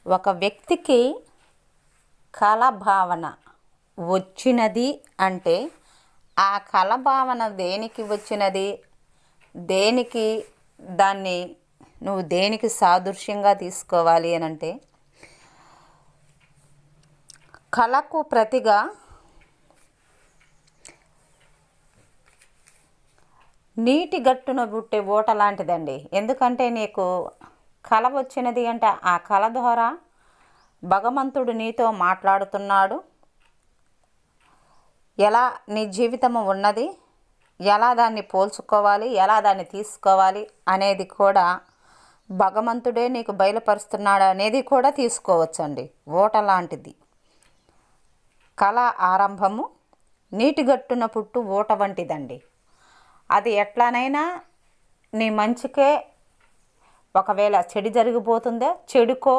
ఒక వ్యక్తికి కళ భావన వచ్చినది అంటే ఆ కళ భావన దేనికి వచ్చినది, దేనికి దాన్ని నువ్వు దేనికి సాదృశ్యంగా తీసుకోవాలి అని అంటే, కళకు ప్రతిగా నీటి గట్టున పుట్టే ఊట లాంటిదండి. ఎందుకంటే నీకు కళ వచ్చినది అంటే ఆ కళ ద్వారా భగవంతుడు నీతో మాట్లాడుతున్నాడు. ఎలా నీ జీవితము ఉన్నది, ఎలా దాన్ని పోల్చుకోవాలి, ఎలా దాన్ని తీసుకోవాలి అనేది కూడా భగవంతుడే నీకు బయలుపరుస్తున్నాడు అనేది కూడా తీసుకోవచ్చండి. ఊట లాంటిది కళ ఆరంభము నీటిగట్టున పుట్టు ఊట వంటిదండి. అది ఎట్లానైనా నీ మంచికే, ఒకవేళ చెడు జరిగిపోతుందా చెడుకో